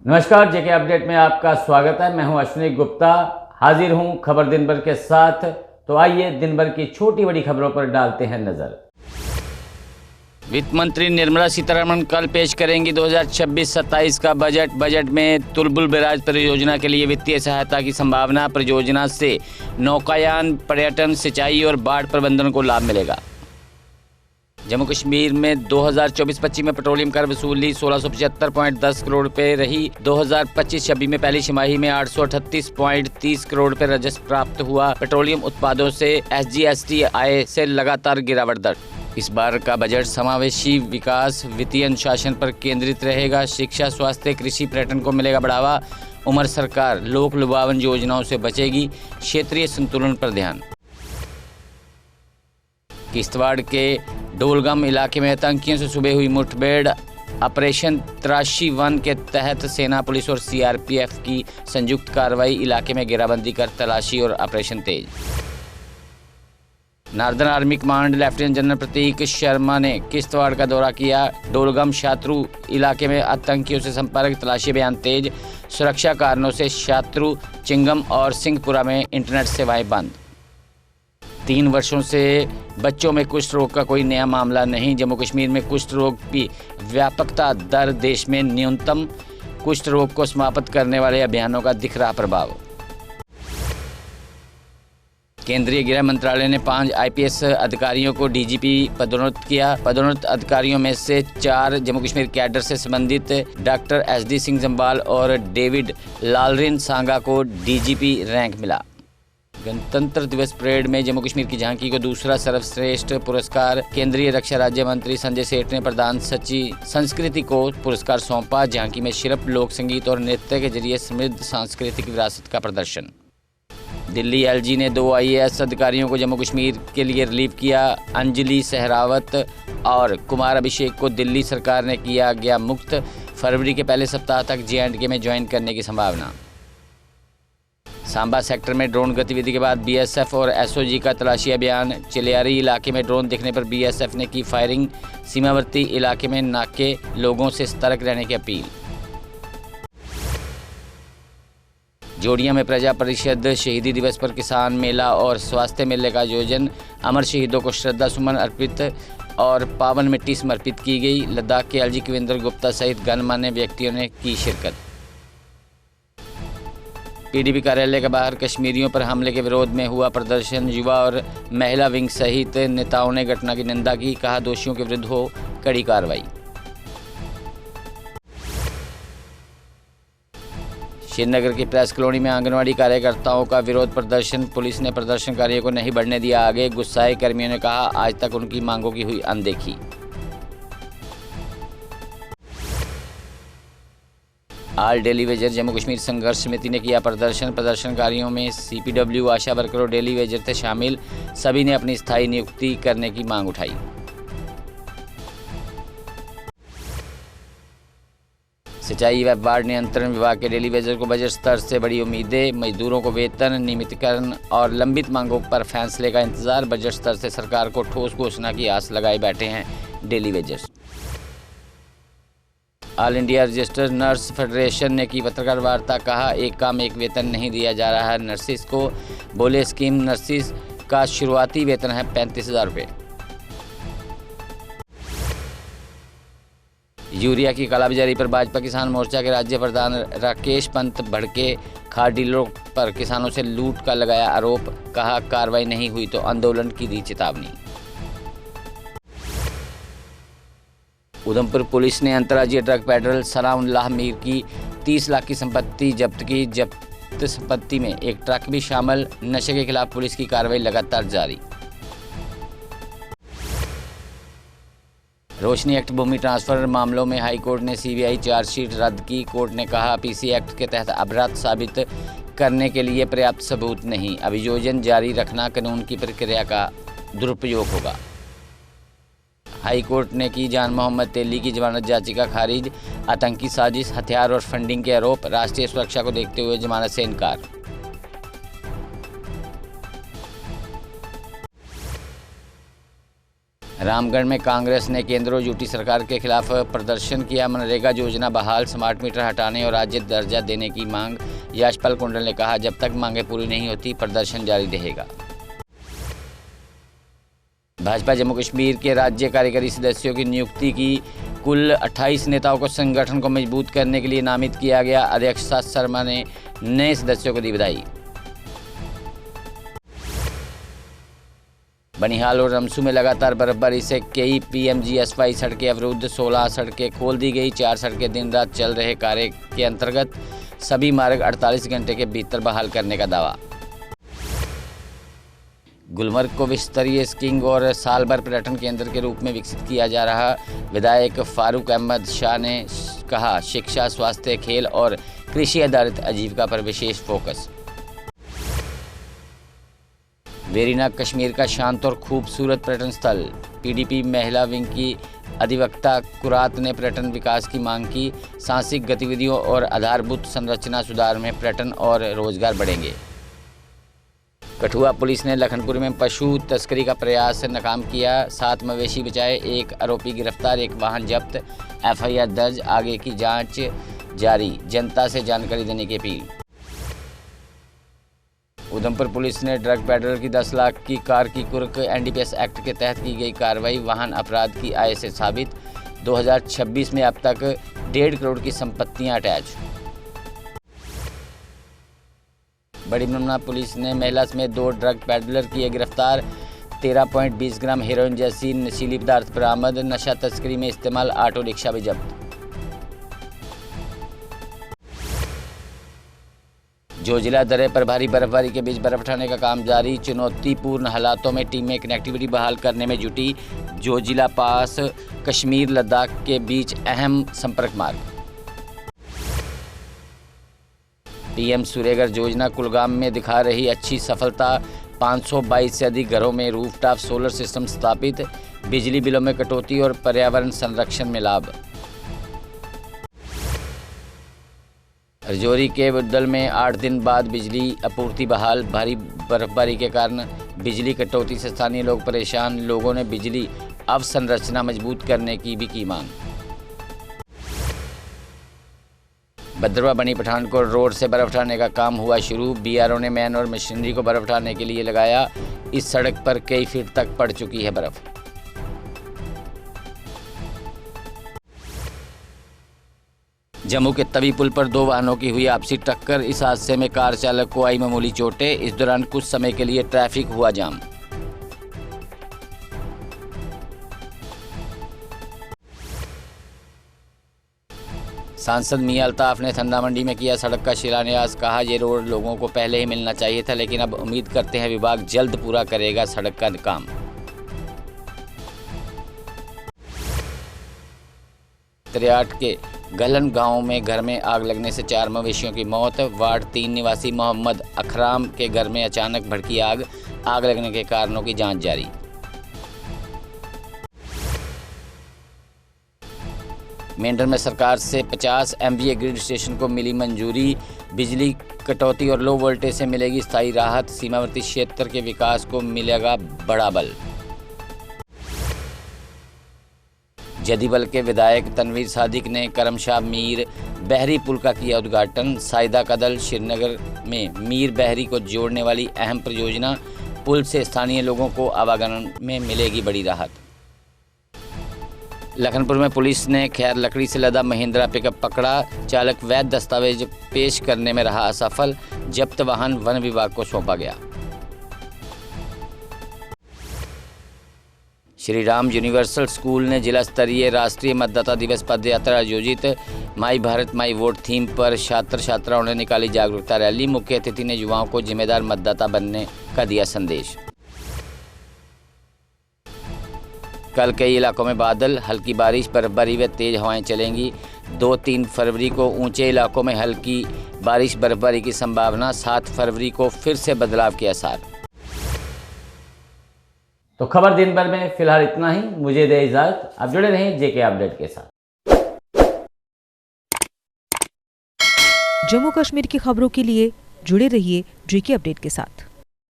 नमस्कार, जेके अपडेट में आपका स्वागत है। मैं हूं अश्विनी गुप्ता, हाजिर हूं खबर दिन भर के साथ। तो आइए दिन भर की छोटी बड़ी खबरों पर डालते हैं नजर। वित्त मंत्री निर्मला सीतारमण कल पेश करेंगी 2026-27 का बजट में तुलबुल बैराज परियोजना के लिए वित्तीय सहायता की संभावना। परियोजना से नौकायान, पर्यटन, सिंचाई और बाढ़ प्रबंधन को लाभ मिलेगा। जम्मू कश्मीर में 2024-25 में पेट्रोलियम कर वसूली 1675.10 करोड़ रुपए रही। 2025-26 में पहली छमाही में 838.30 करोड़ रुपए राजस्व प्राप्त हुआ। पेट्रोलियम उत्पादों से SGST आय से लगातार गिरावट दर्ज। इस बार का बजट समावेशी विकास, वित्तीय अनुशासन पर केंद्रित रहेगा। शिक्षा, स्वास्थ्य, कृषि, पर्यटन को मिलेगा बढ़ावा। उमर सरकार लोक लुभावन योजनाओं से बचेगी। क्षेत्रीय संतुलन पर ध्यान। किश्तवाड़ के डोलगम इलाके में आतंकियों से सुबह हुई मुठभेड़। ऑपरेशन 83-1 के तहत सेना, पुलिस और CRPF की संयुक्त कार्रवाई। इलाके में घेराबंदी कर तलाशी और ऑपरेशन तेज। Northern army command lieutenant general Prateek Sharma ने किश्तवाड़ का दौरा किया। डोलगम शात्रु इलाके में आतंकियों से संपर्क, तलाशी अभियान तेज। सुरक्षा कारणों से शात्रु, चिंगम और सिंहपुरा में इंटरनेट सेवाएं बंद। 3 वर्षों से बच्चों में कुष्ठ रोग का कोई नया मामला नहीं। जम्मू कश्मीर में कुष्ठ रोग की व्यापकता दर देश में न्यूनतम। कुष्ठ रोग को समाप्त करने वाले अभियानों का दिख रहा प्रभाव। केंद्रीय गृह मंत्रालय ने 5 IPS अधिकारियों को DGP पदोन्नत किया। पदोन्नत अधिकारियों में से 4 जम्मू कश्मीर कैडर से संबंधित डॉक्टर SD सिंह जम्वाल और डेविड लालरिन सांगा को DGP रैंक मिला। गणतंत्र दिवस परेड में जम्मू कश्मीर की झांकी को दूसरा सर्वश्रेष्ठ पुरस्कार केंद्रीय रक्षा राज्य मंत्री संजय सेठ ने प्रधान सचिव संस्कृति को पुरस्कार सौंपा। झांकी में शिल्प, लोक संगीत और नृत्य के जरिए समृद्ध सांस्कृतिक विरासत का प्रदर्शन। दिल्ली LG ने 2 IAS अधिकारियों को जम्मू कश्मीर के लिए रिलीव किया। अंजलि सहरावत और कुमार अभिषेक को दिल्ली सरकार ने किया गया मुक्त। फरवरी के पहले सप्ताह तक J&K में ज्वाइन करने की संभावना। सांबा सेक्टर में ड्रोन गतिविधि के बाद BSF और SOG का तलाशी अभियान। चिलियारी इलाके में ड्रोन दिखने पर BSF ने की फायरिंग। सीमावर्ती इलाके में नाके लोगों से सतर्क रहने की अपील। जोड़िया में प्रजा परिषद शहीदी दिवस पर किसान मेला और स्वास्थ्य मेले का आयोजन। अमर शहीदों को श्रद्धा सुमन अर्पित और पावन मिट्टी समर्पित की गई। लद्दाख के LG कुविंदर गुप्ता सहित गणमान्य व्यक्तियों ने की शिरकत। PDP कार्यालय के बाहर कश्मीरियों पर हमले के विरोध में हुआ प्रदर्शन। युवा और महिला विंग सहित नेताओं ने घटना की निंदा की। कहा, दोषियों के विरुद्ध हो कड़ी कार्रवाई। श्रीनगर की प्रेस कॉलोनी में आंगनवाड़ी कार्यकर्ताओं का विरोध प्रदर्शन। पुलिस ने प्रदर्शनकारियों को नहीं बढ़ने दिया आगे। गुस्साए कर्मियों ने कहा, आज तक उनकी मांगों की हुई अनदेखी। All daily Vaser Jammu Kashmir संघर्ष समिति ने किया प्रदर्शन। प्रदर्शनकारियों में CPW, आशा वर्कर और डेली वेजर थे शामिल। सभी ने अपनी स्थायी नियुक्ति करने की मांग उठाई। सिंचाई व बाढ़ नियंत्रण विभाग के डेली वेजर को बजट स्तर से बड़ी उम्मीदें। मजदूरों को वेतन, नियमितीकरण और लंबित मांगों पर फैसले का इंतजार। बजट स्तर से सरकार को ठोस घोषणा की आस लगाए बैठे हैं daily wagers. All India registered nurse federation ने की पत्रकार वार्ता। कहा, एक काम एक वेतन नहीं दिया जा रहा है नर्सिस को। बोले, स्कीम नर्सिस का शुरुआती वेतन है 35,000 रुपये। यूरिया की कालाबाजारी पर भाजपा किसान मोर्चा के राज्य प्रधान राकेश पंत भड़के। खाद डीलरों पर किसानों से लूट का लगाया आरोप। कहा, कार्रवाई नहीं हुई तो आंदोलन की दी चेतावनी। उधमपुर पुलिस ने अंतर्राज्यीय ड्रग पेडलर सनाउल्लाह मीर की 30 लाख की संपत्ति जब्त की। जब्त संपत्ति में एक ट्रक भी शामिल। नशे के खिलाफ पुलिस की कार्रवाई लगातार जारी। रोशनी एक्ट भूमि ट्रांसफर मामलों में हाईकोर्ट ने CBI चार्जशीट रद्द की। कोर्ट ने कहा, PC एक्ट के तहत अपराध साबित करने के लिए पर्याप्त सबूत नहीं। अभियोजन जारी रखना कानून की प्रक्रिया का दुरुपयोग होगा। हाई कोर्ट ने की जान मोहम्मद तेली की जमानत याचिका खारिज। आतंकी साजिश, हथियार और फंडिंग के आरोप। राष्ट्रीय सुरक्षा को देखते हुए जमानत से इनकार। रामगढ़ में कांग्रेस ने केंद्र और यूटी सरकार के खिलाफ प्रदर्शन किया। मनरेगा योजना बहाल, स्मार्ट मीटर हटाने और राज्य दर्जा देने की मांग। यशपाल कुंडल ने कहा, जब तक मांगें पूरी नहीं होती प्रदर्शन जारी रहेगा। भाजपा जम्मू कश्मीर के राज्य कार्यकारी सदस्यों की नियुक्ति की। कुल 28 नेताओं को संगठन को मजबूत करने के लिए नामित किया गया। अध्यक्ष सात शर्मा ने नए सदस्यों को दी बधाई। बनिहाल और रमसू में लगातार बर्फबारी से कई PMGSY सड़कें अवरुद्ध, 16 सड़कें खोल दी गई। 4 सड़कें दिन रात चल रहे कार्य के अंतर्गत सभी मार्ग 48 घंटे के भीतर बहाल करने का दावा। गुलमर्ग को विश्व स्तरीय स्कीइंग और साल भर पर्यटन केंद्र के रूप में विकसित किया जा रहा। विधायक फारूक अहमद शाह ने कहा, शिक्षा, स्वास्थ्य, खेल और कृषि आधारित आजीविका पर विशेष फोकस। वेरीनाग कश्मीर का शांत और खूबसूरत पर्यटन स्थल। PDP महिला विंग की अधिवक्ता कुरात ने पर्यटन विकास की मांग की। साहसिक गतिविधियों और आधारभूत संरचना सुधार में पर्यटन और रोजगार बढ़ेंगे। कठुआ पुलिस ने लखनपुर में पशु तस्करी का प्रयास नाकाम किया। 7 मवेशी बचाए, 1 आरोपी गिरफ्तार, 1 वाहन जब्त। FIR दर्ज, आगे की जांच जारी। जनता से जानकारी देने की अपील। उधमपुर पुलिस ने ड्रग पेडलर की 10 लाख की कार की कुर्क। NDPS एक्ट के तहत की गई कार्रवाई। वाहन अपराध की आय से साबित। 2026 में अब तक 1.5 करोड़ की संपत्तियां अटैच। बड़ी ब्रह्मपुरा पुलिस ने महिला समेत 2 ड्रग पेडलर किए गिरफ्तार। 13.20 ग्राम हेरोइन जैसी नशीली पदार्थ बरामद। नशा तस्करी में इस्तेमाल ऑटो रिक्शा भी जब्त। जोजिला दर्रे पर भारी बर्फबारी के बीच बर्फ हटाने का काम जारी। चुनौतीपूर्ण हालातों में टीमें कनेक्टिविटी बहाल करने में जुटी। जोजिला पास कश्मीर लद्दाख के बीच अहम संपर्क मार्ग। PM सूर्यघर योजना कुलगाम में दिखा रही अच्छी सफलता। 522 से अधिक घरों में रूफटॉप सोलर सिस्टम स्थापित। बिजली बिलों में कटौती और पर्यावरण संरक्षण में लाभ। रजौरी के बुड्डल में 8 दिन बाद बिजली आपूर्ति बहाल। भारी बर्फबारी के कारण बिजली कटौती से स्थानीय लोग परेशान। लोगों ने बिजली अवसंरचना मजबूत करने की भी की मांग। भद्रवा बनी पठानकोट रोड से बर्फ उठाने का काम हुआ शुरू। BRO ने मैन और मशीनरी को बर्फ उठाने के लिए लगाया। इस सड़क पर कई फीट तक पड़ चुकी है बर्फ। जम्मू के तवी पुल पर 2 वाहनों की हुई आपसी टक्कर। इस हादसे में कार चालक को आई मामूली चोटें। इस दौरान कुछ समय के लिए ट्रैफिक हुआ जाम। सांसद मियां अल्ताफ ने ठंडा मंडी में किया सड़क का शिलान्यास। कहा, ये रोड लोगों को पहले ही मिलना चाहिए था, लेकिन अब उम्मीद करते हैं विभाग जल्द पूरा करेगा सड़क का काम। त्रियाट के गलन गांव में घर में आग लगने से 4 मवेशियों की मौत। वार्ड 3 निवासी मोहम्मद अखराम के घर में अचानक भड़की आग। आग लगने के कारणों की जांच जारी। मेंढर में सरकार से 50 MVA ग्रिड स्टेशन को मिली मंजूरी। बिजली कटौती और लो वोल्टेज से मिलेगी स्थायी राहत। सीमावर्ती क्षेत्र के विकास को मिलेगा बड़ा बल। जदीबल के विधायक तनवीर सादिक ने करमशाह मीर बहरी पुल का किया उद्घाटन। साइदा का दल श्रीनगर में मीर बहरी को जोड़ने वाली अहम परियोजना। पुल से स्थानीय लोगों को आवागमन में मिलेगी बड़ी राहत। लखनपुर में पुलिस ने खैर लकड़ी से लदा महिंद्रा पिकअप पकड़ा। चालक वैध दस्तावेज पेश करने में रहा असफल। जब्त वाहन वन विभाग को सौंपा गया। श्री राम यूनिवर्सल स्कूल ने जिला स्तरीय राष्ट्रीय मतदाता दिवस पदयात्रा आयोजित। माई भारत माई वोट थीम पर छात्र छात्राओं ने निकाली जागरूकता रैली। मुख्य अतिथि ने युवाओं को जिम्मेदार मतदाता बनने का दिया संदेश। कल कई इलाकों में बादल, हल्की बारिश, बर्फबारी व तेज हवाएं चलेंगी। 2-3 फरवरी को ऊंचे इलाकों में हल्की बारिश बर्फबारी की संभावना। 7 फरवरी को फिर से बदलाव के आसार। तो खबर दिन भर में फिलहाल इतना ही। मुझे दे इजाजत। आप जुड़े रहें JK अपडेट के साथ। जम्मू कश्मीर की खबरों के लिए जुड़े रहिए JK अपडेट के साथ।